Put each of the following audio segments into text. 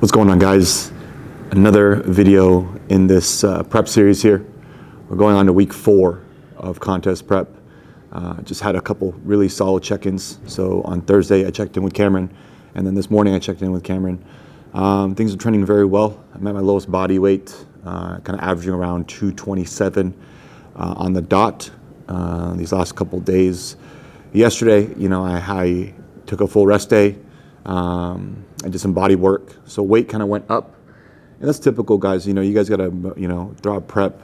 What's going on, guys? Another video in this prep series here. We're going on to week 4 of contest prep. Just had a couple really solid check-ins. So on Thursday I checked in with Cameron, and then this morning I checked in with Cameron. Things are trending very well. I'm at my lowest body weight, kind of averaging around 227 on the dot these last couple days. Yesterday, I took a full rest day. I did some body work, so weight kind of went up, and that's typical, guys. You guys gotta, throughout prep,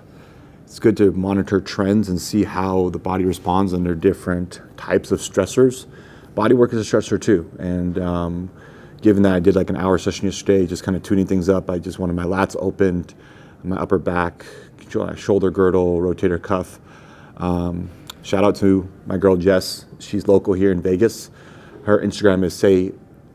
it's good to monitor trends and see how the body responds under different types of stressors. Body work is a stressor too, and given that I did like an hour session yesterday, just kind of tuning things up, I just wanted my lats opened, my upper back, shoulder girdle, rotator cuff. Shout out to my girl Jess. She's local here in Vegas. Her Instagram is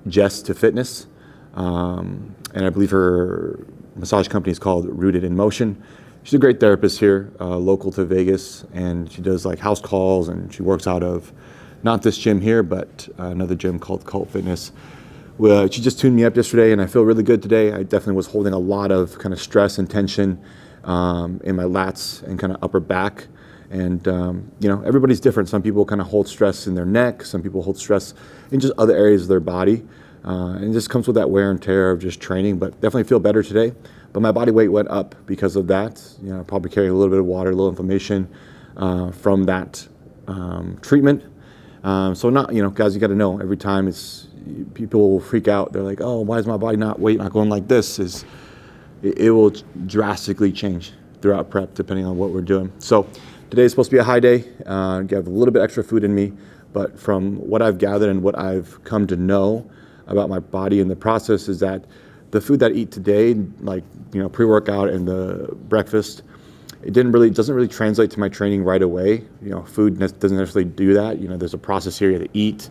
Jess to Fitness, and I believe her massage company is called Rooted in Motion. She's a great therapist here, local to Vegas, and she does like house calls, and she works out of not this gym here, but another gym called Cult Fitness. She just tuned me up yesterday, and I feel really good today. I definitely was holding a lot of kind of stress and tension in my lats and kind of upper back. And, everybody's different. Some people kind of hold stress in their neck. Some people hold stress in just other areas of their body. And it just comes with that wear and tear of just training, but definitely feel better today. But my body weight went up because of that. Probably carrying a little bit of water, a little inflammation from that treatment. So guys, you got to know every time people will freak out. They're like, oh, why is my body weight not going like this? It will drastically change throughout prep depending on what we're doing. So today is supposed to be a high day. I have a little bit extra food in me, but from what I've gathered and what I've come to know about my body in the process is that the food that I eat today, like pre-workout and the breakfast, doesn't really translate to my training right away. Food doesn't necessarily do that. There's a process here to eat,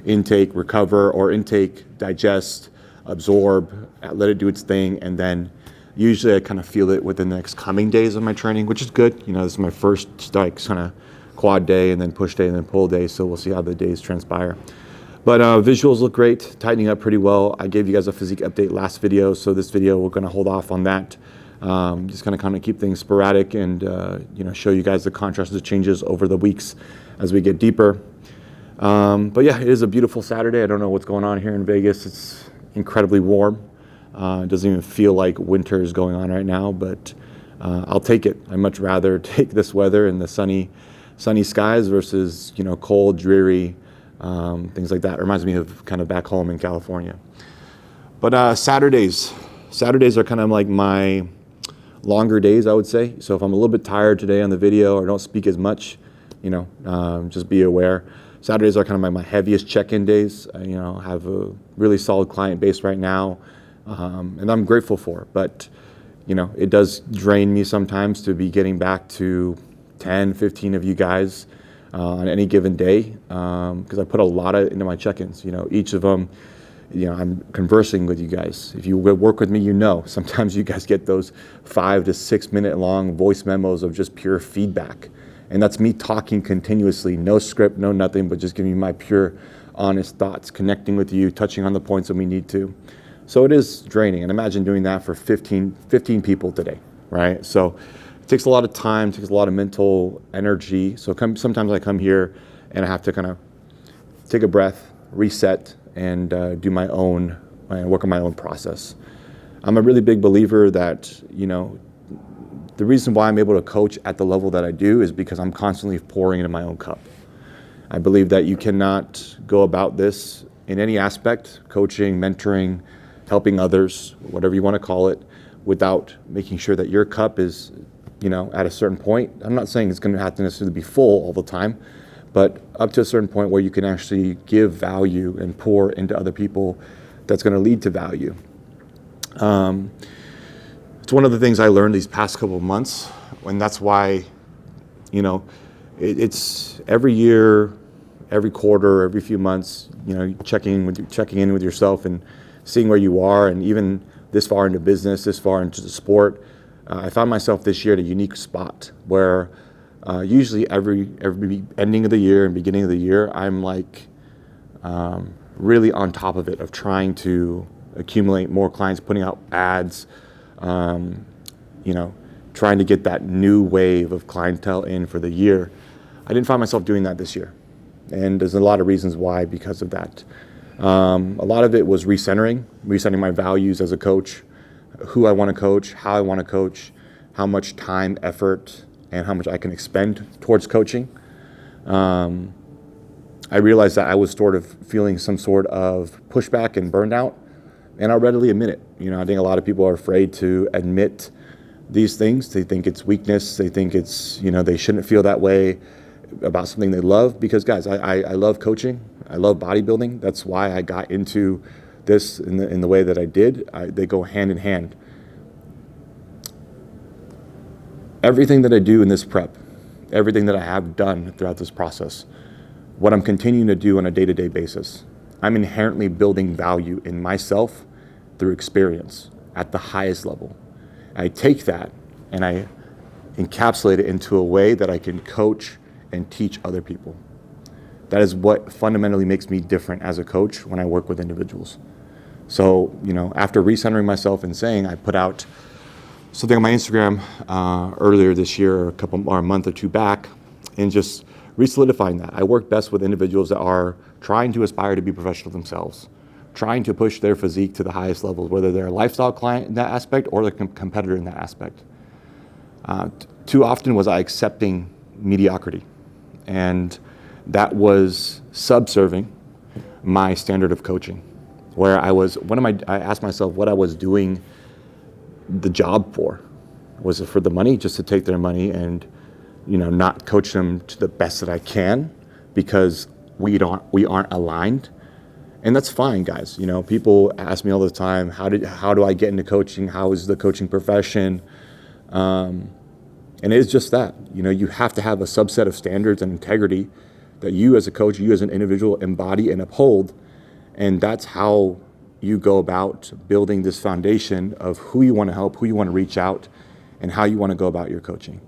intake, recover, or intake, digest, absorb, let it do its thing, and then usually I kind of feel it within the next coming days of my training, which is good. This is my first kind of quad day, and then push day, and then pull day, so we'll see how the days transpire. But visuals look great, tightening up pretty well. I gave you guys a physique update last video, so this video we're going to hold off on that. Just going to kind of keep things sporadic and show you guys the contrast of changes over the weeks as we get deeper. But yeah, it is a beautiful Saturday. I don't know what's going on here in Vegas. It's incredibly warm. It doesn't even feel like winter is going on right now, but I'll take it. I'd much rather take this weather and the sunny skies versus cold, dreary, things like that. It reminds me of kind of back home in California. But Saturdays are kind of like my longer days, I would say. So if I'm a little bit tired today on the video or don't speak as much, just be aware. Saturdays are kind of my heaviest check-in days. I have a really solid client base right now. And I'm grateful for it, but it does drain me sometimes to be getting back to 10, 15 of you guys on any given day, because I put a lot into my check-ins. Each of them, I'm conversing with you guys. If you work with me, sometimes you guys get those 5 to 6 minute long voice memos of just pure feedback, and that's me talking continuously, no script, no nothing, but just giving you my pure, honest thoughts, connecting with you, touching on the points that we need to. So it is draining, and imagine doing that for 15 people today, right? So it takes a lot of time, takes a lot of mental energy. So sometimes I come here and I have to kind of take a breath, reset, and do my own, work on my own process. I'm a really big believer that, the reason why I'm able to coach at the level that I do is because I'm constantly pouring into my own cup. I believe that you cannot go about this in any aspect, coaching, mentoring, helping others, whatever you want to call it, without making sure that your cup is, at a certain point. I'm not saying it's going to have to necessarily be full all the time, but up to a certain point where you can actually give value and pour into other people that's going to lead to value. It's one of the things I learned these past couple of months, and that's why, it's every year, every quarter, every few months, checking in with yourself and seeing where you are, and even this far into business, this far into the sport, I found myself this year at a unique spot where usually every ending of the year and beginning of the year, I'm like really on top of it, of trying to accumulate more clients, putting out ads, trying to get that new wave of clientele in for the year. I didn't find myself doing that this year. And there's a lot of reasons why because of that. A lot of it was recentering my values as a coach, who I want to coach, how I want to coach, how much time, effort, and how much I can expend towards coaching. I realized that I was sort of feeling some sort of pushback and burnout, and I'll readily admit it. I think a lot of people are afraid to admit these things. They think it's weakness. They think it's, they shouldn't feel that way about something they love. Because guys, I love coaching. I love bodybuilding. That's why I got into this in the way that I did. They go hand in hand. Everything that I do in this prep, everything that I have done throughout this process, what I'm continuing to do on a day-to-day basis, I'm inherently building value in myself through experience at the highest level. I take that and I encapsulate it into a way that I can coach and teach other people. That is what fundamentally makes me different as a coach when I work with individuals. So, after recentering myself and saying, I put out something on my Instagram earlier this year, a month or two back, and just re-solidifying that. I work best with individuals that are trying to aspire to be professional themselves, trying to push their physique to the highest levels, whether they're a lifestyle client in that aspect or a competitor in that aspect. Too often was I accepting mediocrity, and that was subserving my standard of coaching, where I asked myself what I was doing the job for. Was it for the money, just to take their money and not coach them to the best that I can because we aren't aligned? And that's fine, guys. People ask me all the time, how do I get into coaching? How is the coaching profession? And it is just that. You have to have a subset of standards and integrity that you as a coach, you as an individual embody and uphold. And that's how you go about building this foundation of who you want to help, who you want to reach out, and how you want to go about your coaching.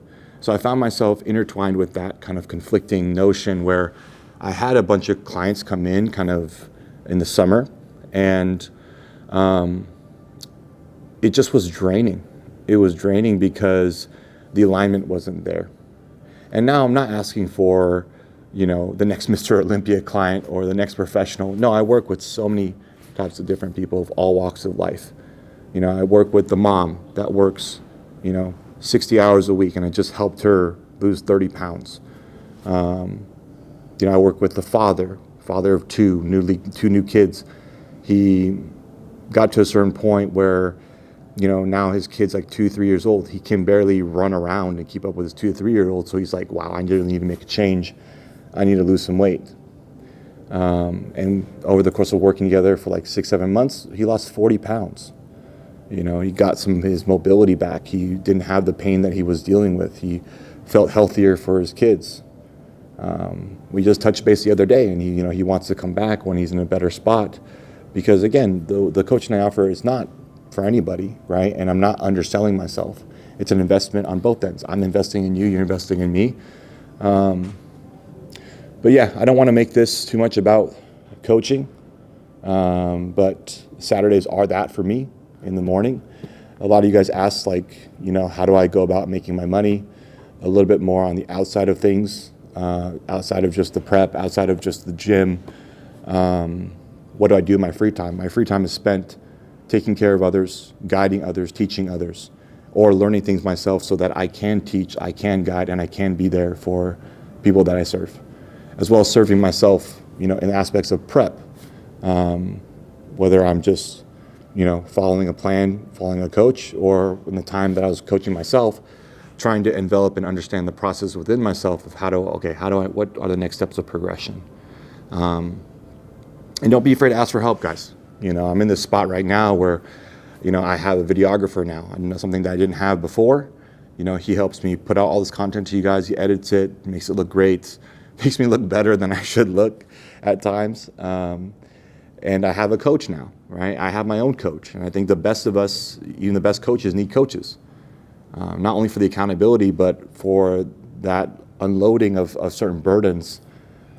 So I found myself intertwined with that kind of conflicting notion where I had a bunch of clients come in kind of in the summer, and it just was draining. It was draining because the alignment wasn't there. And now I'm not asking for, the next Mr. Olympia client or the next professional. No, I work with so many types of different people of all walks of life. I work with the mom that works, 60 hours a week, and I just helped her lose 30 pounds. I work with the father of two new kids. He got to a certain point where, now his kid's like 2-3 years old. He can barely run around and keep up with his 2 to 3 year old. So he's like, wow, I really need to make a change. I need to lose some weight. And over the course of working together for like 6-7 months, he lost 40 pounds. He got some of his mobility back. He didn't have the pain that he was dealing with. He felt healthier for his kids. We just touched base the other day, and he wants to come back when he's in a better spot, because again, the coaching I offer is not for anybody, right? And I'm not underselling myself. It's an investment on both ends. I'm investing in you, you're investing in me. But yeah, I don't want to make this too much about coaching, but Saturdays are that for me in the morning. A lot of you guys ask, how do I go about making my money? A little bit more on the outside of things, outside of just the prep, outside of just the gym. What do I do in my free time? My free time is spent taking care of others, guiding others, teaching others, or learning things myself so that I can teach, I can guide, and I can be there for people that I serve, as well as serving myself, in aspects of prep, whether I'm just, following a plan, following a coach, or in the time that I was coaching myself, trying to envelop and understand the process within myself of what are the next steps of progression. And don't be afraid to ask for help, guys. I'm in this spot right now where, I have a videographer now. I know something that I didn't have before. He helps me put out all this content to you guys. He edits it, makes it look great, makes me look better than I should look at times. And I have a coach now, right? I have my own coach. And I think the best of us, even the best coaches, need coaches. Not only for the accountability, but for that unloading of certain burdens,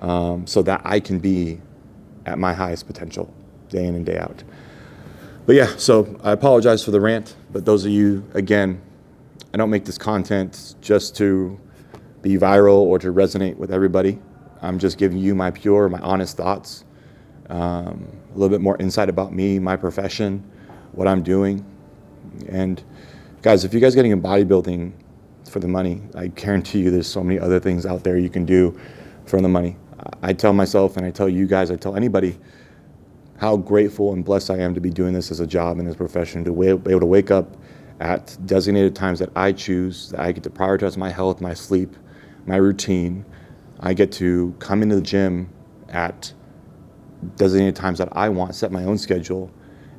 so that I can be at my highest potential day in and day out. But yeah, so I apologize for the rant, but those of you, again, I don't make this content just to be viral or to resonate with everybody. I'm just giving you my honest thoughts, a little bit more insight about me, my profession, what I'm doing. And guys, if you guys are getting in bodybuilding for the money, I guarantee you there's so many other things out there you can do for the money. I tell myself, and I tell you guys, I tell anybody, how grateful and blessed I am to be doing this as a job and as a profession, to be able to wake up at designated times that I choose, that I get to prioritize my health, my sleep, my routine. I get to come into the gym at designated times that I want, set my own schedule,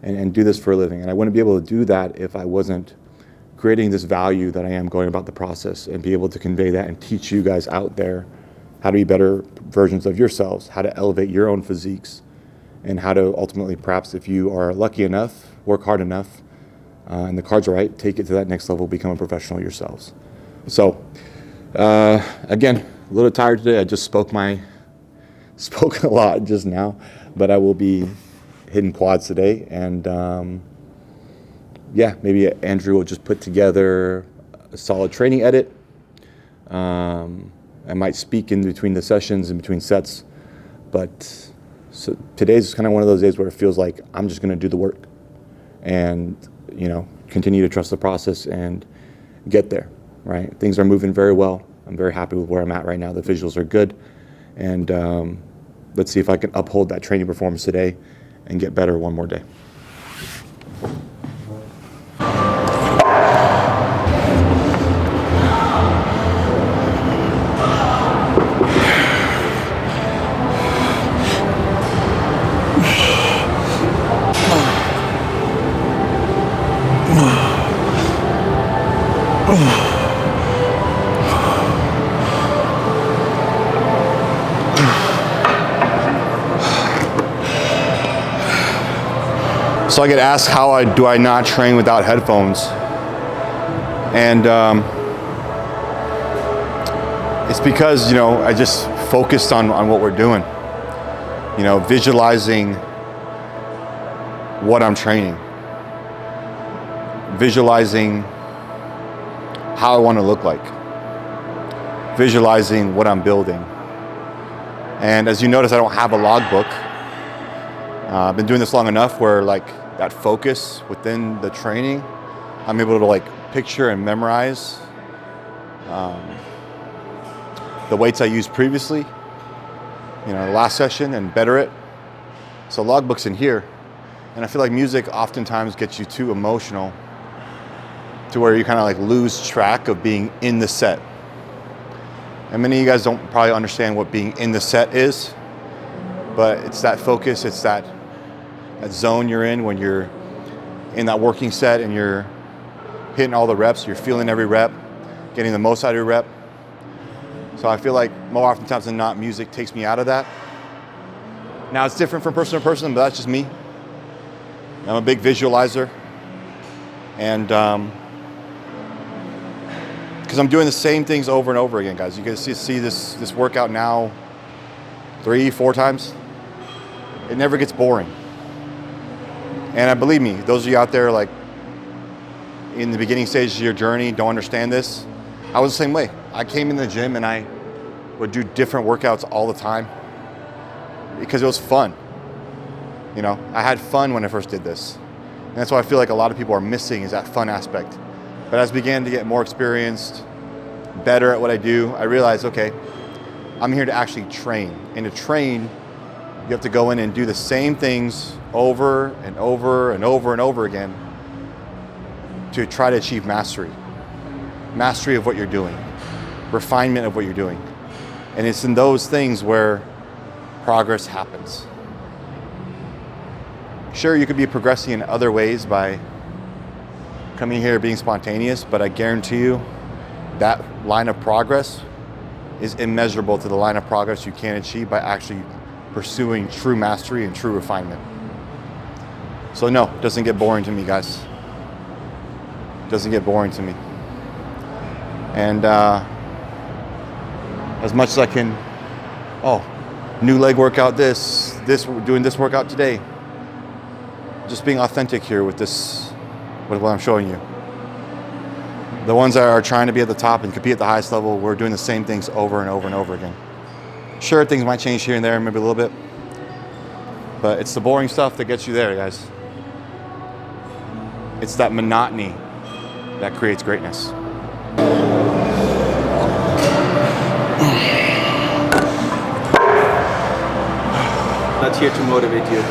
and do this for a living. And I wouldn't be able to do that if I wasn't creating this value that I am going about the process, and be able to convey that and teach you guys out there how to be better versions of yourselves, how to elevate your own physiques, and how to ultimately, perhaps if you are lucky enough, work hard enough, and the cards are right, take it to that next level, become a professional yourselves. So, again, a little tired today. I just spoke a lot just now, but I will be hitting quads today. And yeah, maybe Andrew will just put together a solid training edit. I might speak in between the sessions, in between sets, but so today's kind of one of those days where it feels like I'm just going to do the work and, continue to trust the process and get there, right? Things are moving very well. I'm very happy with where I'm at right now. The visuals are good. And let's see if I can uphold that training performance today and get better one more day. So I get asked how do I not train without headphones, and it's because I just focused on what we're doing, visualizing what I'm training, visualizing how I want to look like, visualizing what I'm building. And as you notice, I don't have a logbook. I've been doing this long enough where that focus within the training, I'm able to picture and memorize the weights I used previously, the last session, and better it. So logbook's in here. And I feel like music oftentimes gets you too emotional to where you kind of lose track of being in the set. And many of you guys don't probably understand what being in the set is, but it's that focus, it's that zone you're in when you're in that working set and you're hitting all the reps, you're feeling every rep, getting the most out of your rep. So I feel like more oftentimes than not, music takes me out of that. Now it's different from person to person, but that's just me. I'm a big visualizer, and because I'm doing the same things over and over again, guys. You guys see this workout now 3-4 times. It never gets boring. And believe me, those of you out there in the beginning stages of your journey don't understand this. I was the same way. I came in the gym and I would do different workouts all the time because it was fun. I had fun when I first did this. And that's what I feel like a lot of people are missing, is that fun aspect. But as I began to get more experienced, better at what I do, I realized, okay, I'm here to actually train. And to train, you have to go in and do the same things over and over and over and over again to try to achieve mastery. Mastery of what you're doing. Refinement of what you're doing. And it's in those things where progress happens. Sure, you could be progressing in other ways by coming here being spontaneous, but I guarantee you that line of progress is immeasurable to the line of progress you can achieve by actually pursuing true mastery and true refinement. So no, it doesn't get boring to me, guys. It doesn't get boring to me. And as much as I can, new leg workout, doing this workout today. just being authentic here with this, with what I'm showing you. The ones that are trying to be at the top and compete at the highest level, we're doing the same things over and over and over again. Sure, things might change here and there, maybe a little bit, but it's the boring stuff that gets you there, guys. It's that monotony that creates greatness. Not here to motivate you.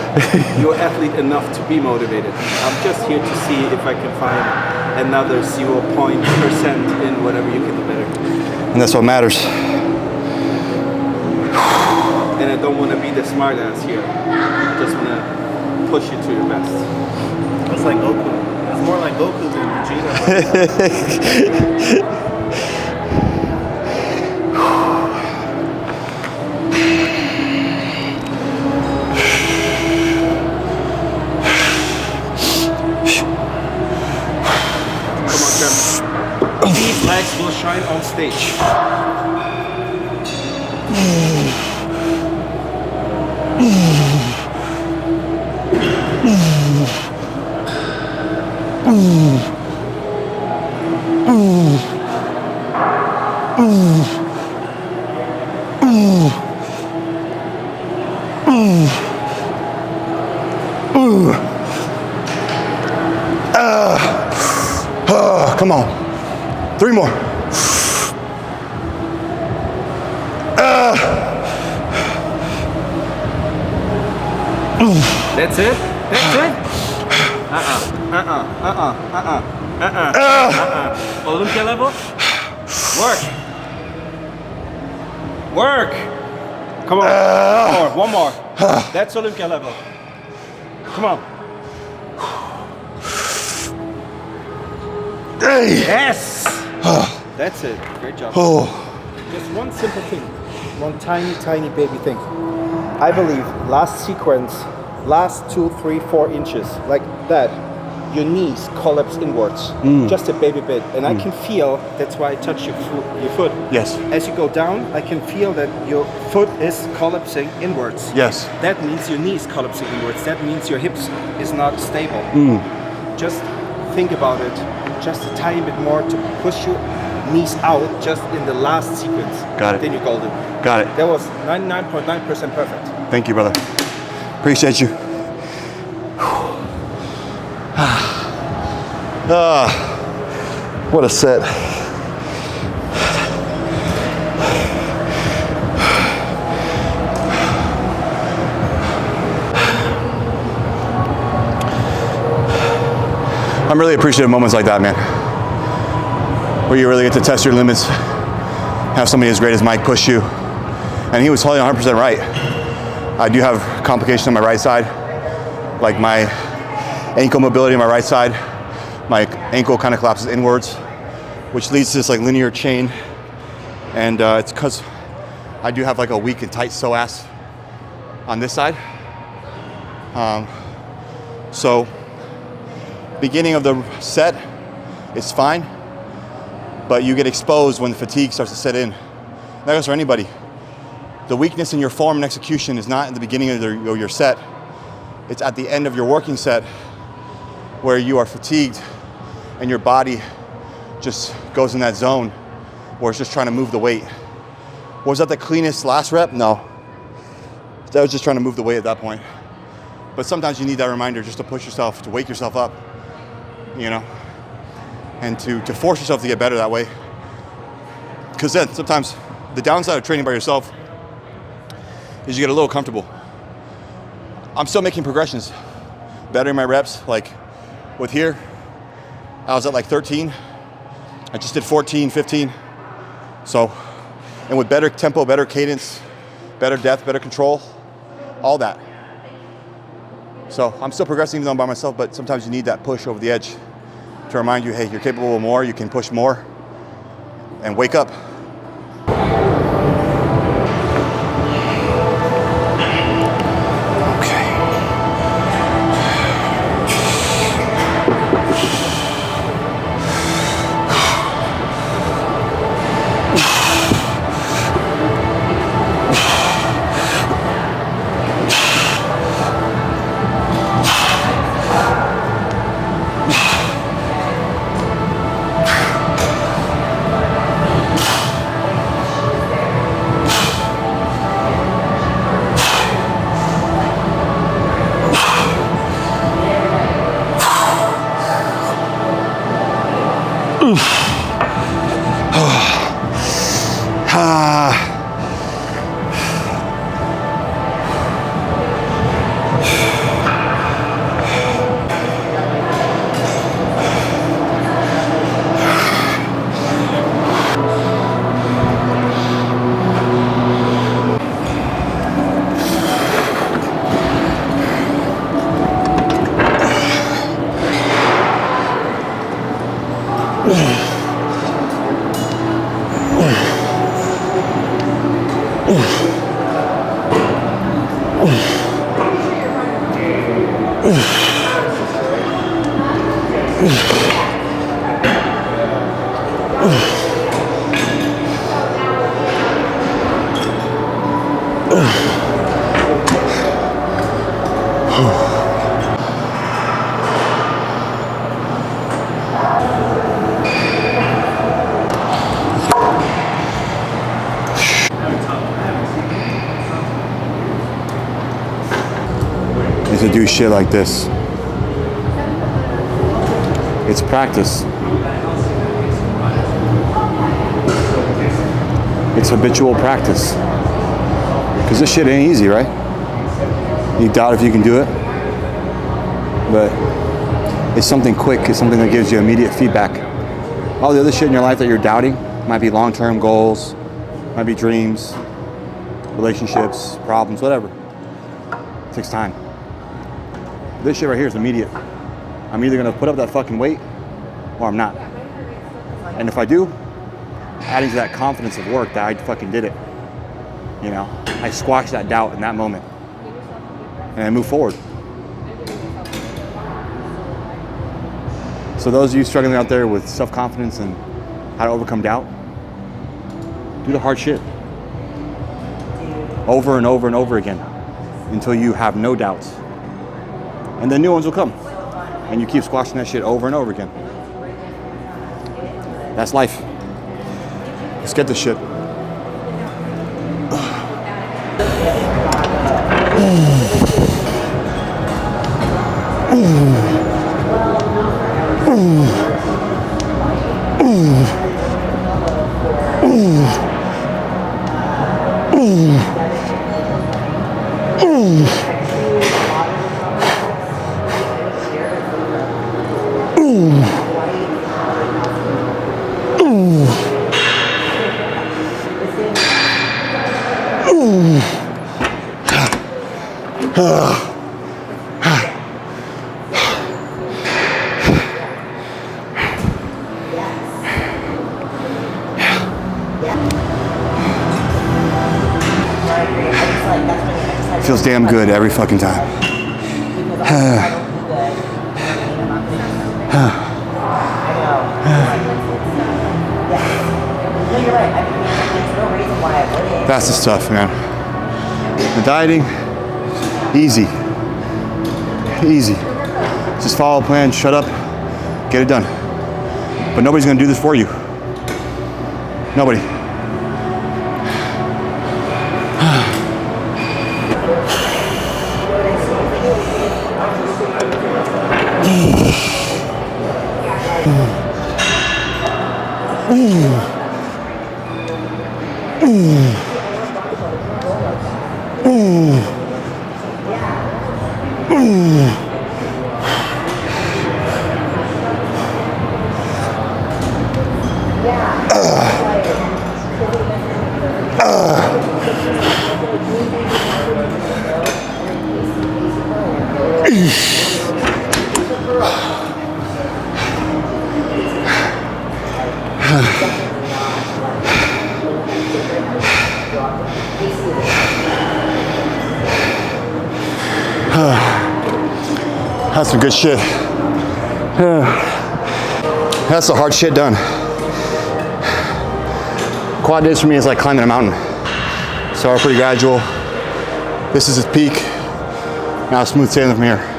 You're athlete enough to be motivated. I'm just here to see if I can find another 0.% in whatever you can do better. And that's what matters. And I don't want to be the smart ass here. I just want to push you to your best. It's like Goku. It's more like Goku than Vegeta. These legs will shine on stage. Come on. 3 more. That's it? That's it? Olympia level? Work. Work. Come on. One more. That's Olympia level. Come on. Yes! That's it. Great job. Just one simple thing. One tiny, tiny baby thing. I believe last sequence, last 2, 3, 4 inches, like that, your knees collapse inwards. Just a baby bit. And I can feel, that's why I touch your foot. Yes. As you go down, I can feel that your foot is collapsing inwards. Yes. That means your knees collapsing inwards. That means your hips is not stable. Just think about it. Just a tiny bit more to push your knees out just in the last sequence. Got it. Then you're golden. Got it. That was 99.9% perfect. Thank you, brother. Appreciate you. What a set. I'm really appreciative of moments like that, man, where you really get to test your limits, have somebody as great as Mike push you. And he was totally 100% right. I do have complications on my right side, like my ankle mobility on my right side. My ankle kind of collapses inwards, which leads to this like linear chain. And it's because I do have like a weak and tight psoas on this side. So beginning of the set is fine, but you get exposed when the fatigue starts to set in. That goes for anybody. The weakness in your form and execution is not in the beginning of your set. It's at the end of your working set where you are fatigued and your body just goes in that zone where it's just trying to move the weight. Was that the cleanest last rep? No. That was just trying to move the weight at that point. But sometimes you need that reminder just to push yourself, to wake yourself up, you know, and to force yourself to get better that way. Because then sometimes the downside of training by yourself is you get a little comfortable. I'm still making progressions, bettering my reps. Like with here, I was at like 13. I just did 14, 15. So, and with better tempo, better cadence, better depth, better control, all that. So I'm still progressing even though I'm by myself, but sometimes you need that push over the edge to remind you, hey, you're capable of more, you can push more, and wake up. To do shit like this. It's practice. It's habitual practice. Because this shit ain't easy, right? You doubt if you can do it. But it's something quick. It's something that gives you immediate feedback. All the other shit in your life that you're doubting might be long-term goals, might be dreams, relationships, problems, whatever. It takes time. This shit right here is immediate. I'm either gonna put up that fucking weight or I'm not. And if I do, adding to that confidence of work that I fucking did it. You know, I squash that doubt in that moment and I move forward. So those of you struggling out there with self-confidence and how to overcome doubt, do the hard shit over and over and over again until you have no doubts. And then new ones will come. And you keep squashing that shit over and over again. That's life. Let's get this shit. Feels damn good every fucking time. That's the stuff, man. The dieting, easy. Easy. Just follow a plan, shut up, get it done. But nobody's gonna do this for you. Nobody. That's some good shit. That's the hard shit done. Quad days for me is like climbing a mountain. Started pretty gradual. This is its peak. Now smooth sailing from here.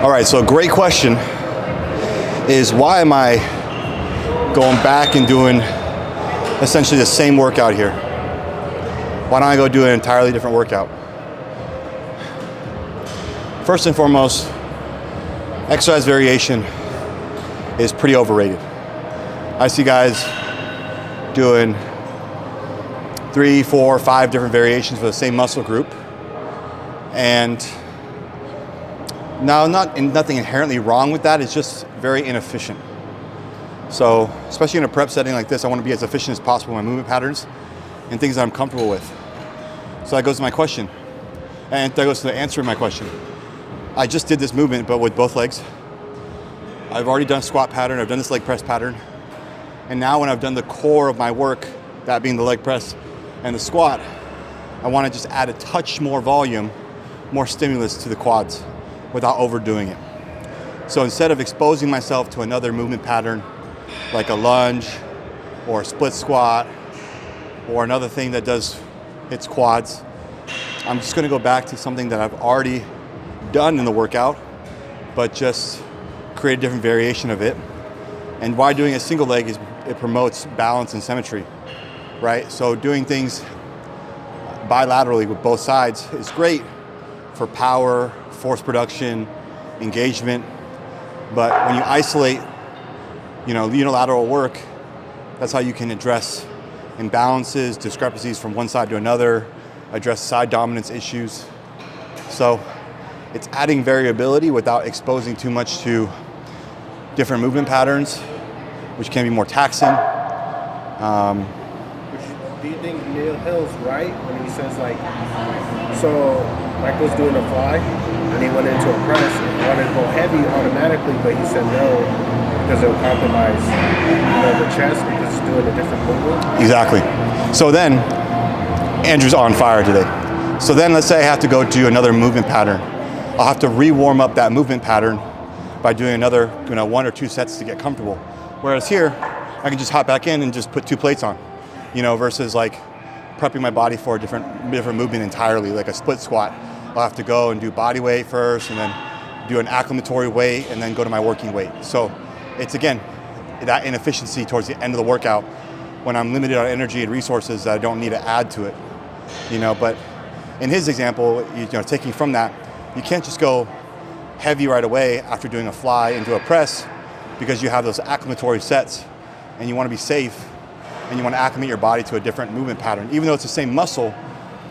All right, so a great question is, why am I going back and doing essentially the same workout here? Why don't I go do an entirely different workout? First and foremost, exercise variation is pretty overrated. I see guys doing 3, 4, 5 different variations for the same muscle group, and now, nothing inherently wrong with that. It's just very inefficient. So, especially in a prep setting like this, I want to be as efficient as possible in my movement patterns and things that I'm comfortable with. So that goes to my question, and that goes to the answer of my question. I just did this movement, but with both legs. I've already done a squat pattern, I've done this leg press pattern. And now when I've done the core of my work, that being the leg press and the squat, I want to just add a touch more volume, more stimulus to the quads without overdoing it. So instead of exposing myself to another movement pattern, like a lunge or a split squat or another thing that hits quads, I'm just gonna go back to something that I've already done in the workout, but just create a different variation of it. And why doing a single leg is it promotes balance and symmetry, right? So doing things bilaterally with both sides is great for power, force production, engagement. But when you isolate, unilateral work, that's how you can address imbalances, discrepancies from one side to another, address side dominance issues. So it's adding variability without exposing too much to different movement patterns, which can be more taxing. Do you think Neil Hill's right when he says so Mike was doing a fly and he went into a press and wanted to go heavy automatically, but he said no because it'll compromise the chest because it's doing a different movement? Exactly. So then, Andrew's on fire today. So then let's say I have to go do another movement pattern. I'll have to re-warm up that movement pattern by doing another 1 or 2 sets to get comfortable. Whereas here, I can just hop back in and just put 2 plates on, versus prepping my body for a different movement entirely, like a split squat. I'll have to go and do body weight first and then do an acclimatory weight and then go to my working weight. So it's, again, that inefficiency towards the end of the workout when I'm limited on energy and resources that I don't need to add to it, But in his example, taking from that, you can't just go heavy right away after doing a fly into a press because you have those acclimatory sets and you want to be safe and you want to acclimate your body to a different movement pattern. Even though it's the same muscle,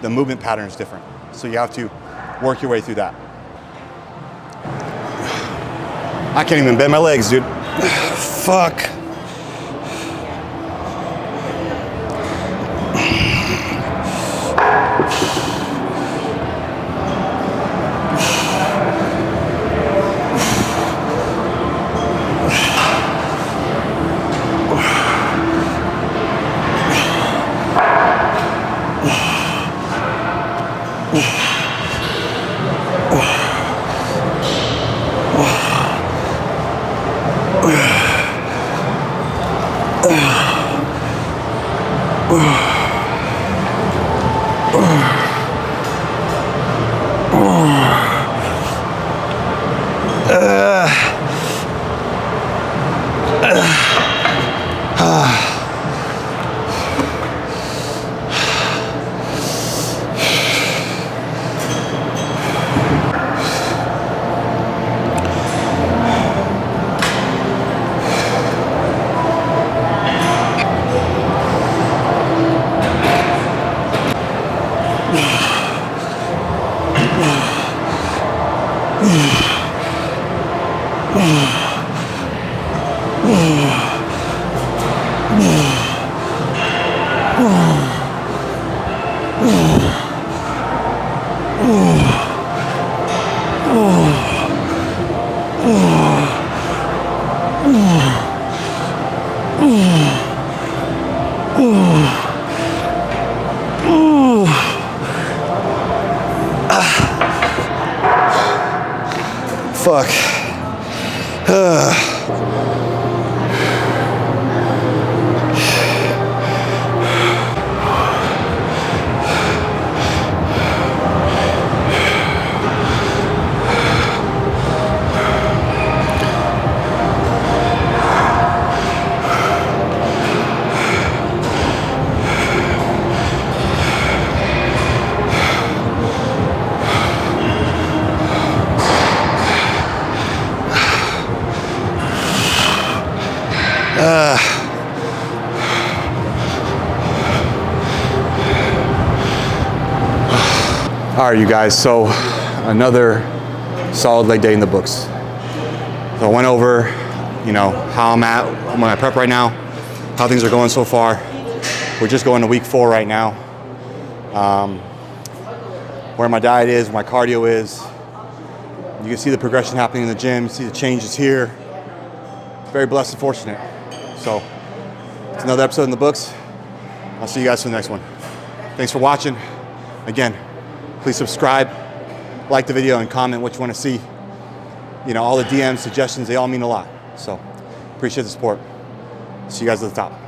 the movement pattern is different. So you have to work your way through that. I can't even bend my legs, dude. Fuck. Fuck. All right, you guys, so another solid leg day in the books. So I went over, how I'm at when I prep right now, how things are going so far. We're just going to week 4 right now. Where my diet is, my cardio is, You can see the progression happening in the gym. You see the changes here. Very blessed and fortunate. So it's another episode in the books. I'll see you guys for the next one. Thanks for watching. Again, please subscribe, like the video, and comment what you want to see. You know, all the DMs, suggestions, they all mean a lot. So appreciate the support. See you guys at the top.